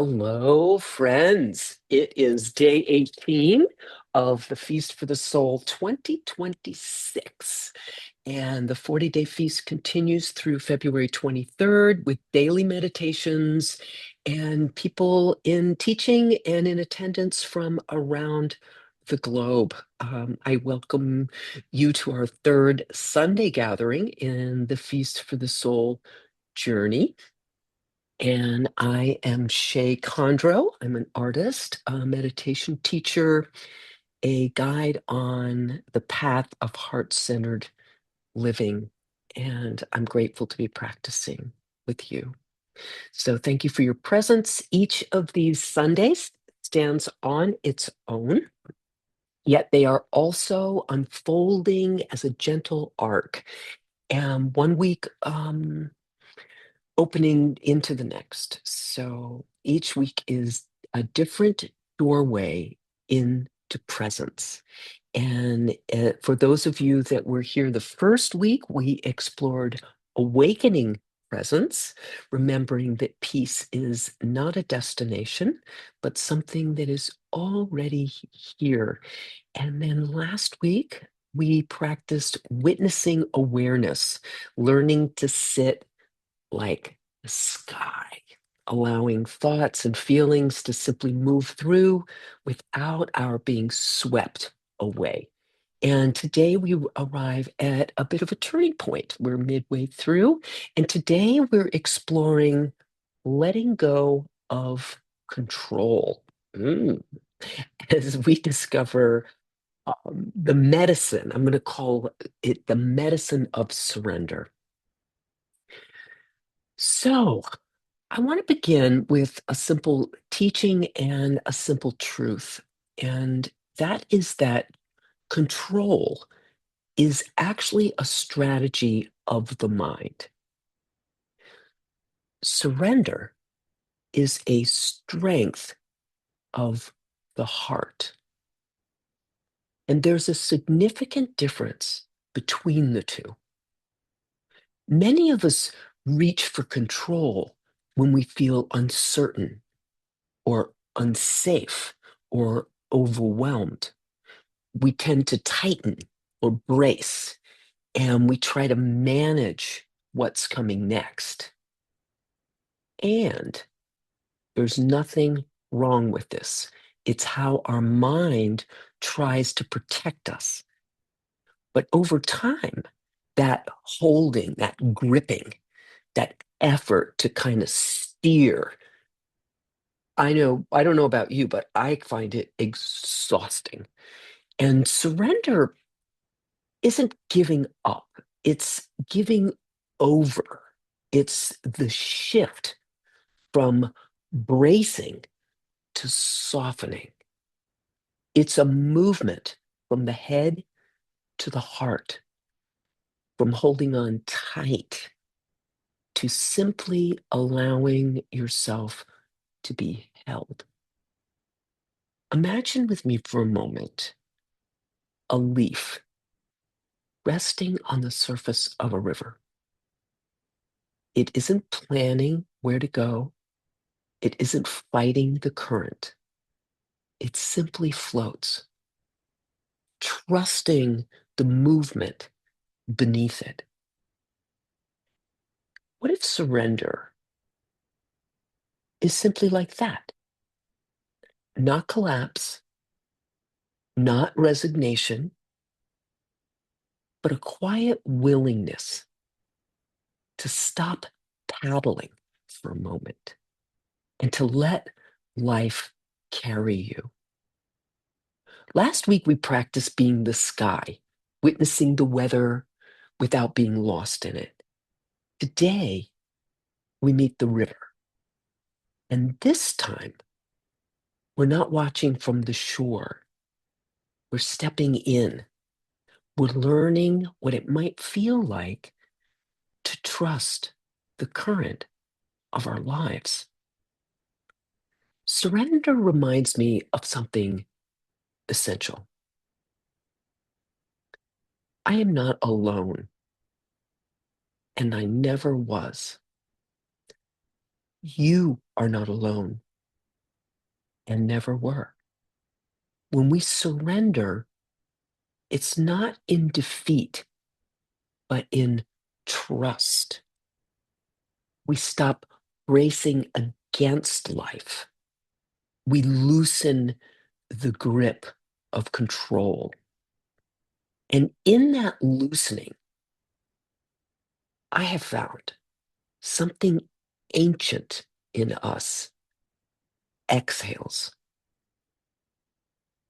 Hello, friends. It is day 18 of the Feast for the Soul 2026. And the 40-day feast continues through February 23rd with daily meditations and people in teaching and in attendance from around the globe. I welcome you to our third Sunday gathering in the Feast for the Soul journey. And I am Shey Khandro. I'm an artist, a meditation teacher, a guide on the path of heart-centered living. And I'm grateful to be practicing with you. So thank you for your presence. Each of these Sundays stands on its own, yet they are also unfolding as a gentle arc. And one week, opening into the next. So each week is a different doorway into presence. And for those of you that were here the first week, we explored awakening presence, remembering that peace is not a destination, but something that is already here. And then last week, we practiced witnessing awareness, learning to sit like the sky, allowing thoughts and feelings to simply move through without our being swept away. And today we arrive at a bit of a turning point. We're midway through, and today we're exploring letting go of control. Mm. As we discover the medicine, I'm going to call it the medicine of surrender. So, I want to begin with a simple teaching and a simple truth. And that is that control is actually a strategy of the mind. Surrender is a strength of the heart. And there's a significant difference between the two. Many of us reach for control when we feel uncertain or unsafe or overwhelmed. We tend to tighten or brace, and we try to manage what's coming next. And there's nothing wrong with this. It's how our mind tries to protect us. But over time, that holding, that gripping, that effort to kind of steer, I don't know about you, but I find it exhausting. And surrender isn't giving up, it's giving over. It's the shift from bracing to softening. It's a movement from the head to the heart, from holding on tight to simply allowing yourself to be held. Imagine with me for a moment a leaf resting on the surface of a river. It isn't planning where to go. It isn't fighting the current. It simply floats, trusting the movement beneath it. What if surrender is simply like that? Not collapse, not resignation, but a quiet willingness to stop paddling for a moment and to let life carry you. Last week, we practiced being the sky, witnessing the weather without being lost in it. Today, we meet the river. And this time, we're not watching from the shore. We're stepping in. We're learning what it might feel like to trust the current of our lives. Surrender reminds me of something essential. I am not alone, and I never was. You are not alone, and never were. When we surrender, it's not in defeat, but in trust. We stop racing against life. We loosen the grip of control. And in that loosening, I have found something ancient in us exhales.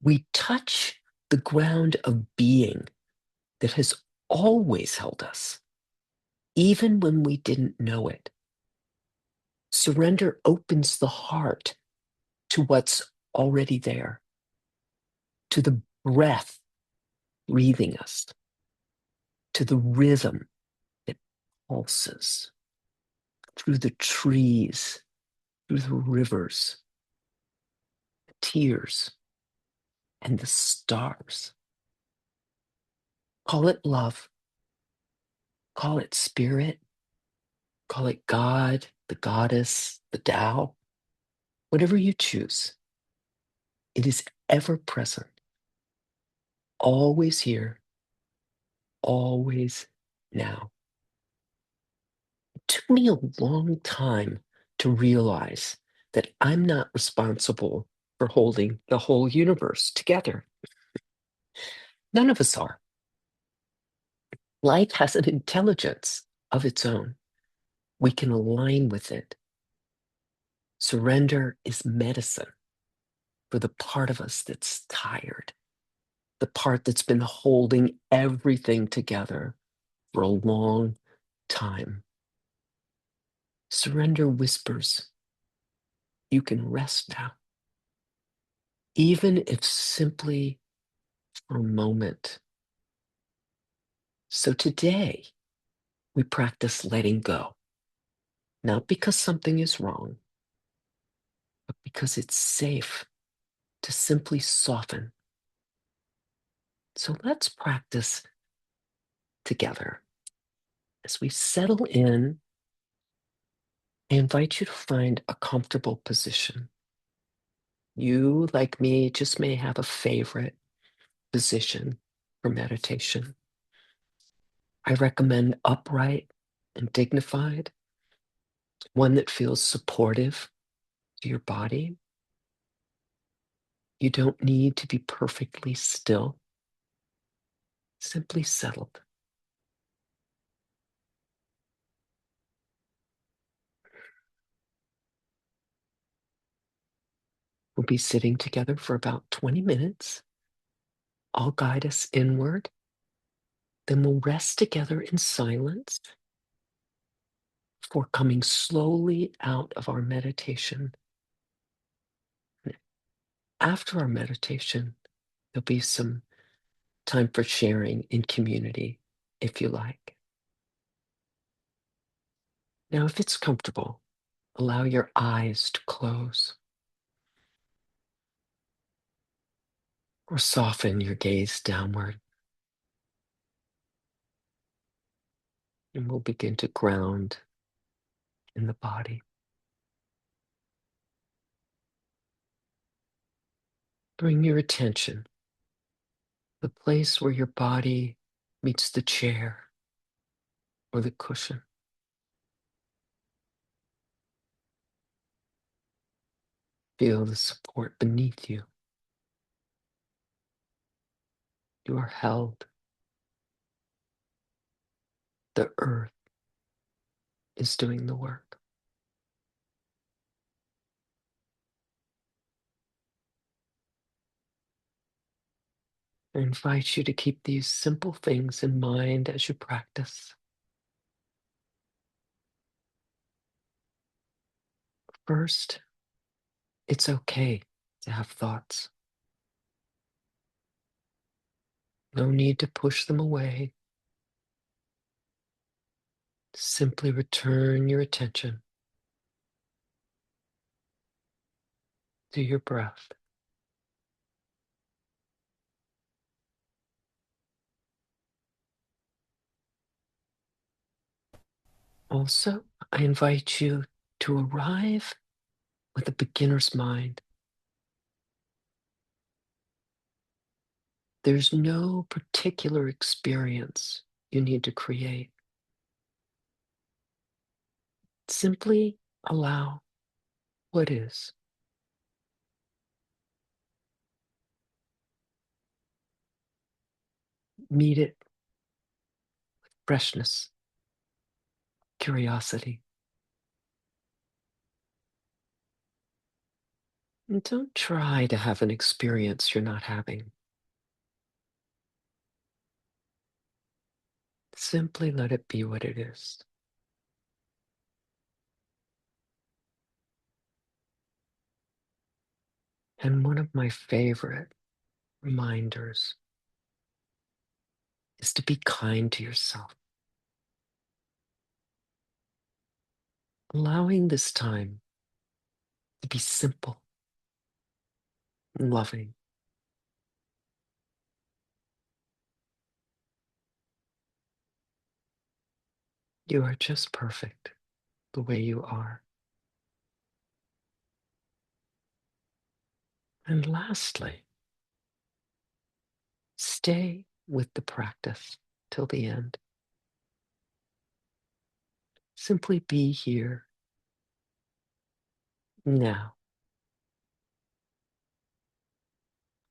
We touch the ground of being that has always held us, even when we didn't know it. Surrender opens the heart to what's already there, to the breath breathing us, to the rhythm that pulses through the trees, through the rivers, the tears, and the stars. Call it love, call it spirit, call it God, the goddess, the Tao, whatever you choose. It is ever present, always here, always now. It took me a long time to realize that I'm not responsible for holding the whole universe together. None of us are. Life has an intelligence of its own. We can align with it. Surrender is medicine for the part of us that's tired, the part that's been holding everything together for a long time. Surrender whispers, you can rest now, even if simply for a moment. So today, we practice letting go, not because something is wrong, but because it's safe to simply soften. So let's practice together. As we settle in, I invite you to find a comfortable position. You, like me, just may have a favorite position for meditation. I recommend upright and dignified, one that feels supportive to your body. You don't need to be perfectly still, simply settled. We'll be sitting together for about 20 minutes. I'll guide us inward. Then we'll rest together in silence before coming slowly out of our meditation. And after our meditation, there'll be some time for sharing in community, if you like. Now, if it's comfortable, allow your eyes to close or soften your gaze downward. And we'll begin to ground in the body. Bring your attention to the place where your body meets the chair or the cushion. Feel the support beneath you. You are held. The earth is doing the work. I invite you to keep these simple things in mind as you practice. First, it's okay to have thoughts. No need to push them away. Simply return your attention to your breath. Also, I invite you to arrive with a beginner's mind. There's no particular experience you need to create. Simply allow what is. Meet it with freshness, curiosity. And don't try to have an experience you're not having. Simply let it be what it is. And one of my favorite reminders is to be kind to yourself. Allowing this time to be simple, loving. You are just perfect the way you are. And lastly, stay with the practice till the end. Simply be here now.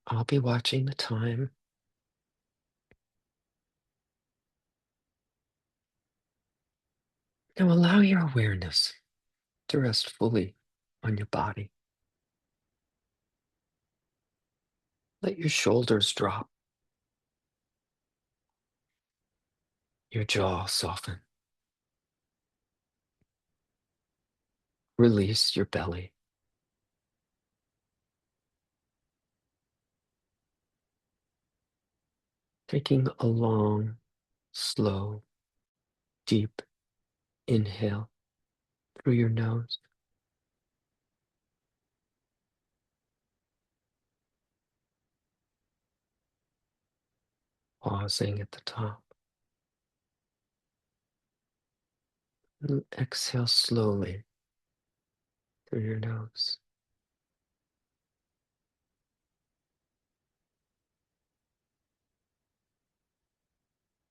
I'll be watching the time. Now allow your awareness to rest fully on your body. Let your shoulders drop, your jaw soften. Release your belly. Taking a long, slow, deep inhale through your nose. Pausing at the top. And exhale slowly through your nose.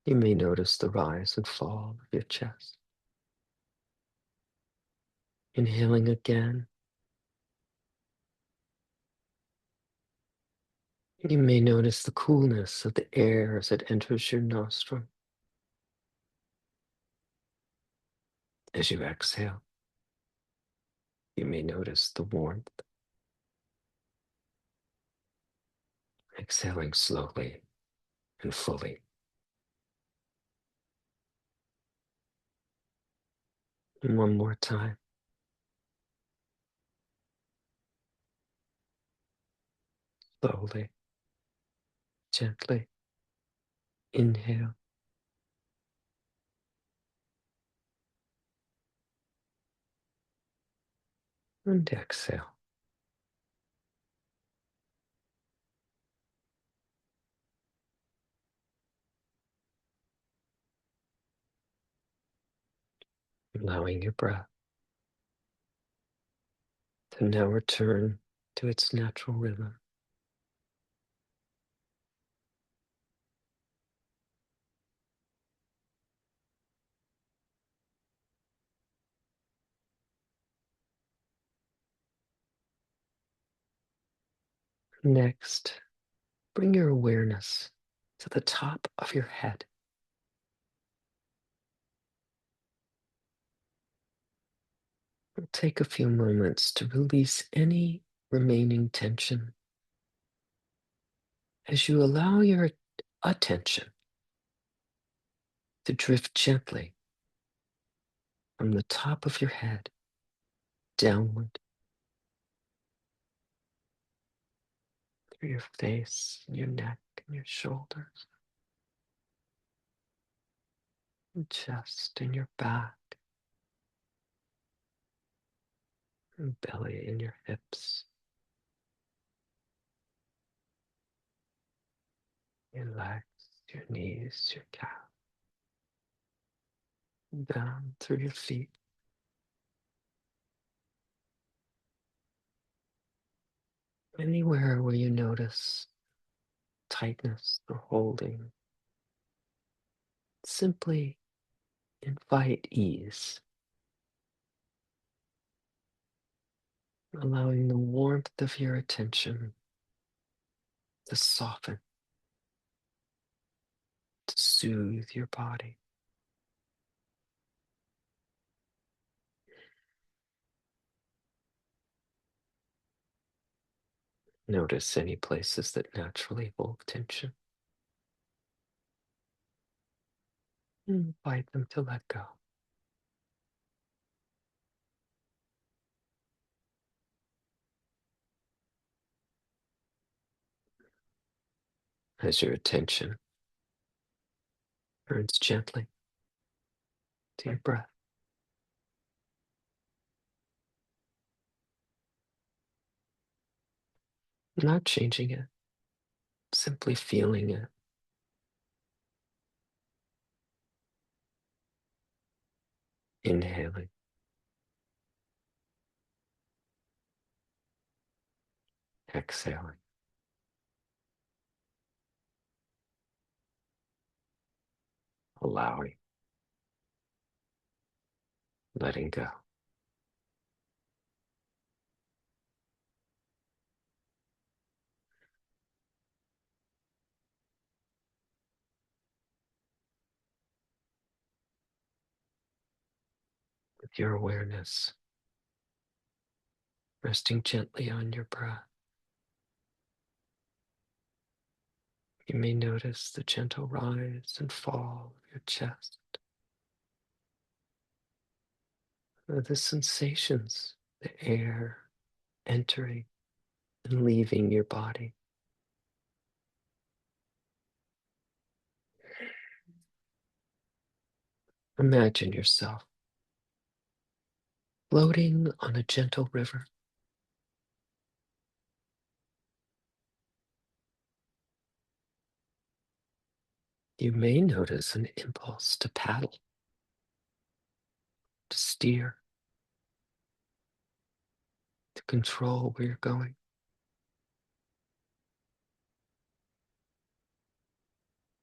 You may notice the rise and fall of your chest. Inhaling again. You may notice the coolness of the air as it enters your nostril. As you exhale, you may notice the warmth. Exhaling slowly and fully. And one more time. Slowly, gently. Inhale. And exhale. Allowing your breath to now return to its natural rhythm. Next, bring your awareness to the top of your head. Take a few moments to release any remaining tension as you allow your attention to drift gently from the top of your head downward through your face, and your neck, and your shoulders, and chest, and your back, and belly, and your hips, your legs, your knees, your calf, down through your feet. Anywhere where you notice tightness or holding. Simply invite ease, allowing the warmth of your attention to soften, to soothe your body. Notice any places that naturally hold tension. Invite them to let go. As your attention turns gently to your breath, not changing it, simply feeling it. Inhaling, exhaling, allowing, letting go. With your awareness resting gently on your breath, you may notice the gentle rise and fall of your chest, or the sensations, the air entering and leaving your body. Imagine yourself floating on a gentle river. You may notice an impulse to paddle, to steer, to control where you're going.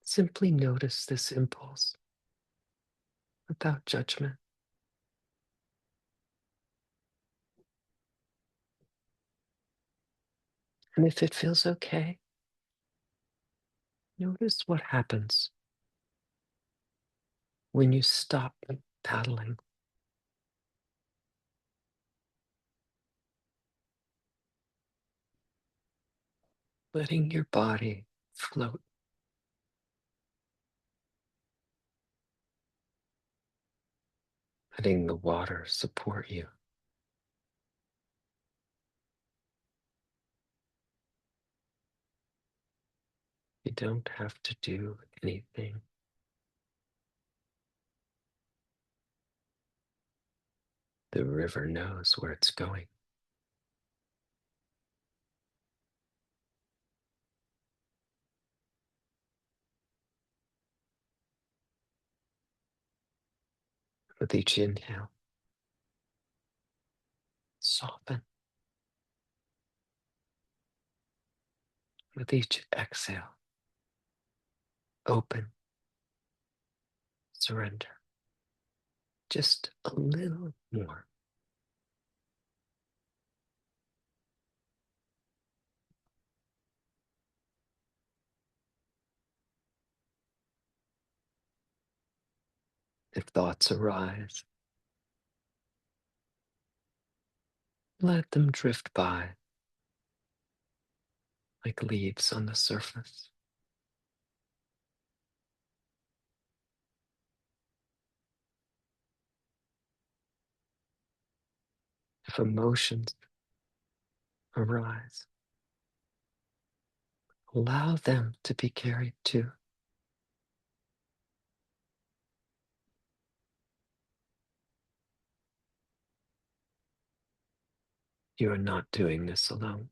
Simply notice this impulse without judgment. And if it feels okay, notice what happens when you stop paddling. Letting your body float, letting the water support you. You don't have to do anything. The river knows where it's going. With each inhale, soften. With each exhale, open, surrender. Just a little more. If thoughts arise, let them drift by like leaves on the surface. If emotions arise, allow them to be carried too. You are not doing this alone.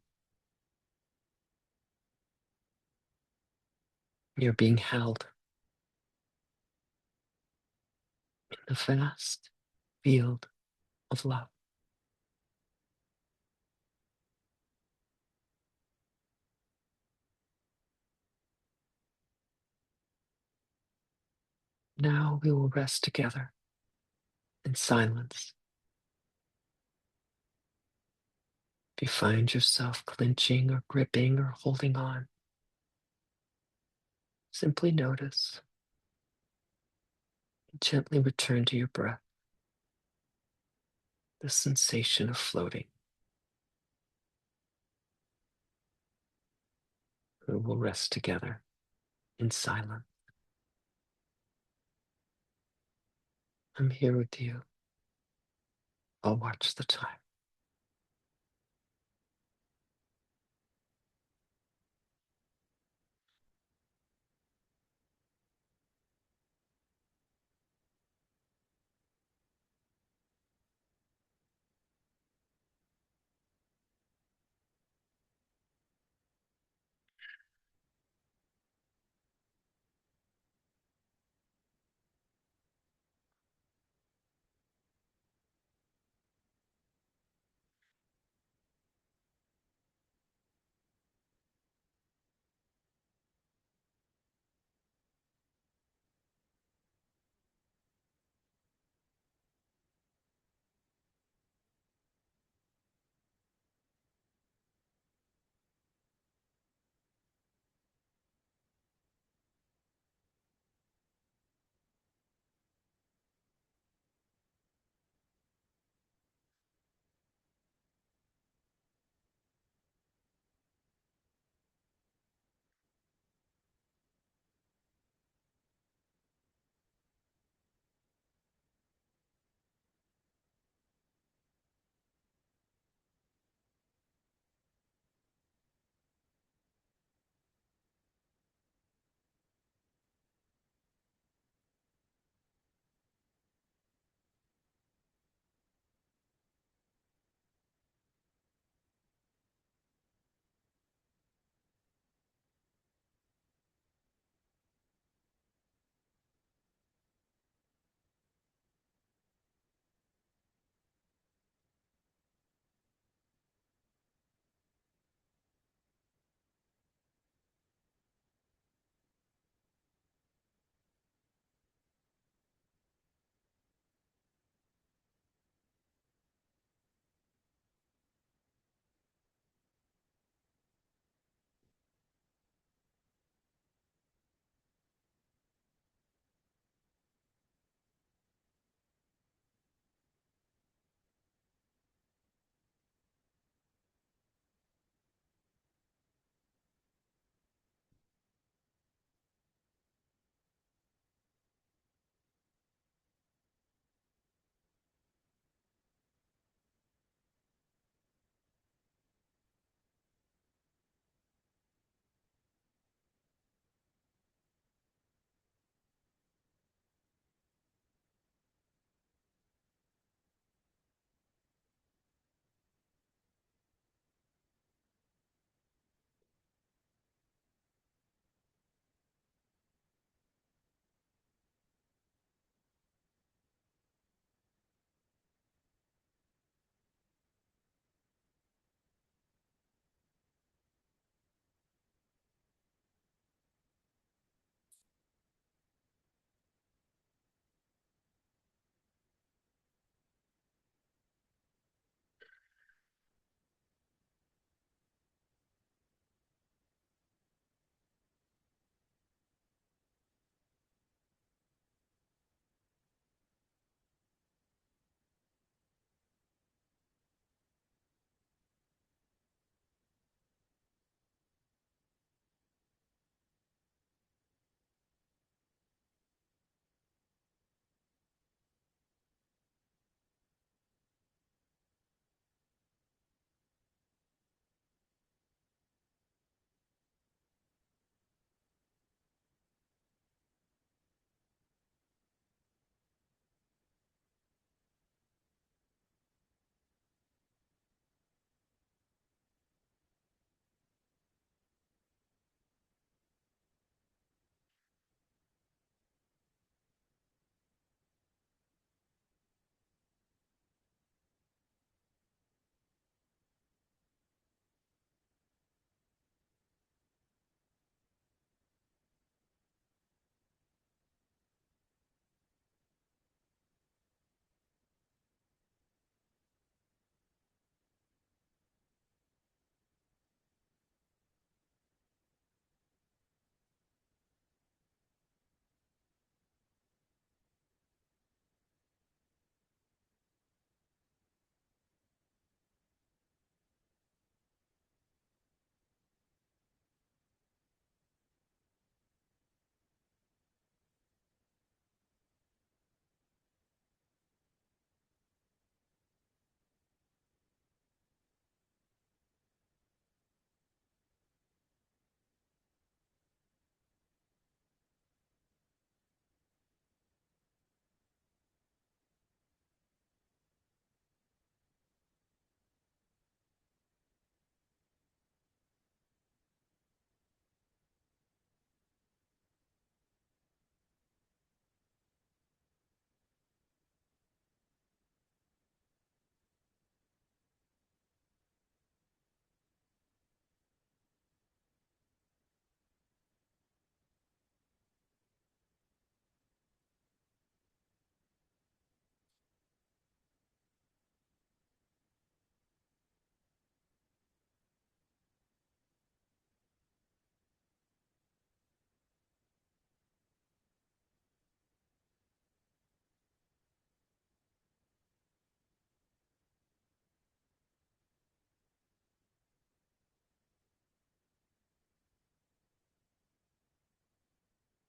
You're being held in the vast field of love. Now we will rest together in silence. If you find yourself clenching or gripping or holding on, simply notice and gently return to your breath, the sensation of floating. We will rest together in silence. I'm here with you. I'll watch the time.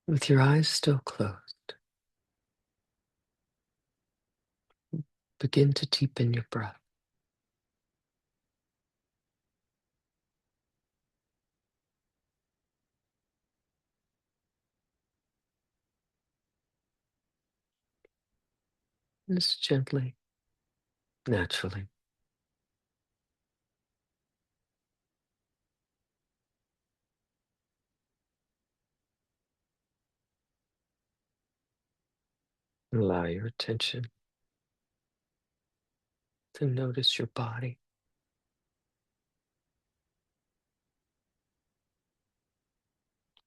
With your eyes still closed, begin to deepen your breath. Just gently, naturally. Allow your attention to notice your body,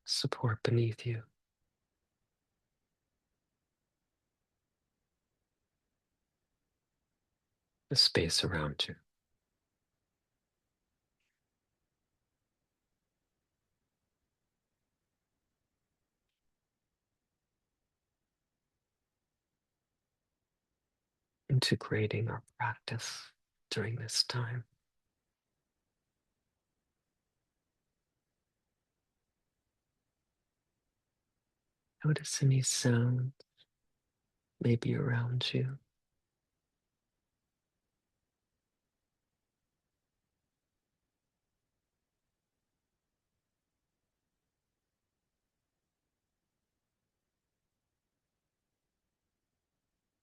support beneath you, the space around you. Integrating our practice during this time. Notice any sound maybe around you.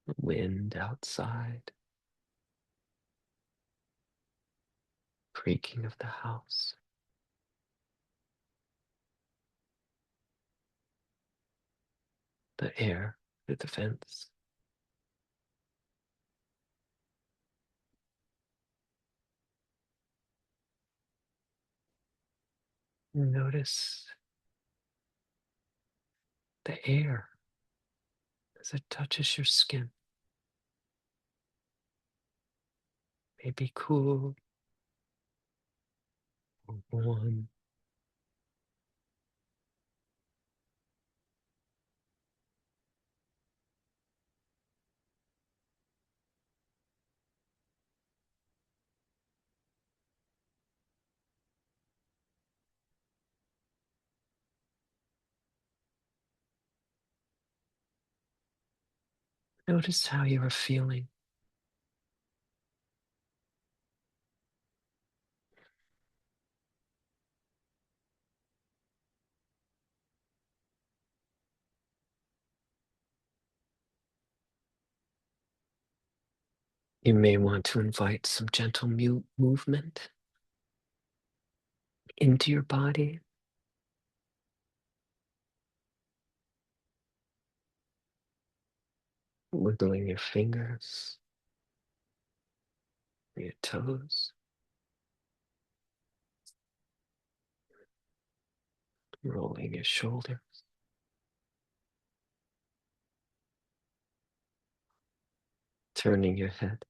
The wind outside, creaking of the house, the air through the fence. Notice the air as it touches your skin. Maybe cool or warm. Notice how you are feeling. You may want to invite some gentle movement into your body. Wiggling your fingers, your toes, rolling your shoulders, turning your head.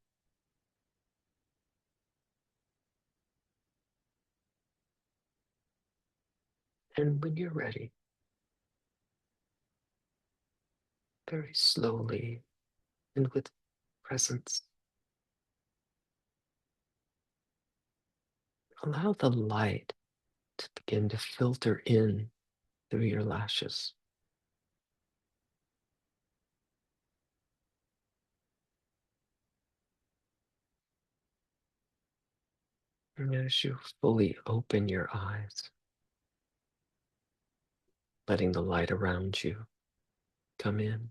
And when you're ready, very slowly and with presence, allow the light to begin to filter in through your lashes. And as you fully open your eyes, letting the light around you come in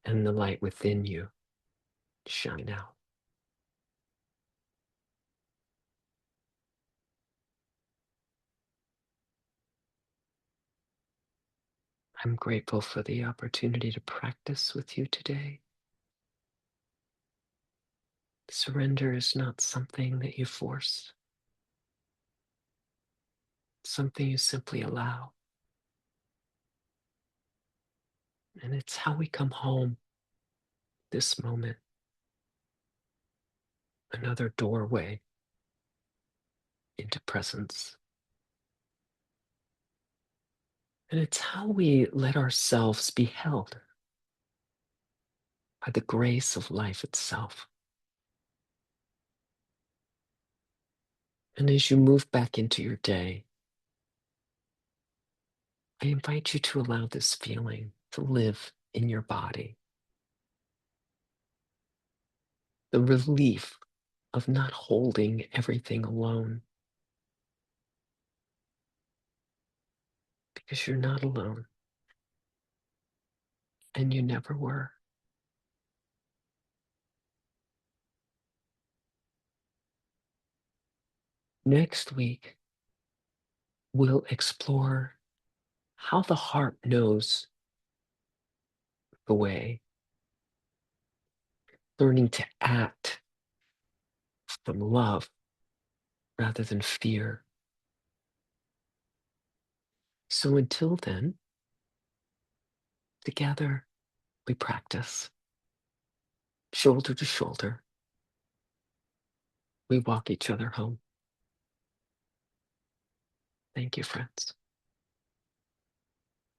and the light within you shine out. I'm grateful for the opportunity to practice with you today. Surrender is not something that you force, it's something you simply allow. And it's how we come home this moment, another doorway into presence. And it's how we let ourselves be held by the grace of life itself. And as you move back into your day, I invite you to allow this feeling to live in your body. The relief of not holding everything alone, because you're not alone and you never were. Next week, we'll explore how the heart knows the way, learning to act from love rather than fear. So until then, together we practice, shoulder to shoulder. We walk each other home. Thank you, friends.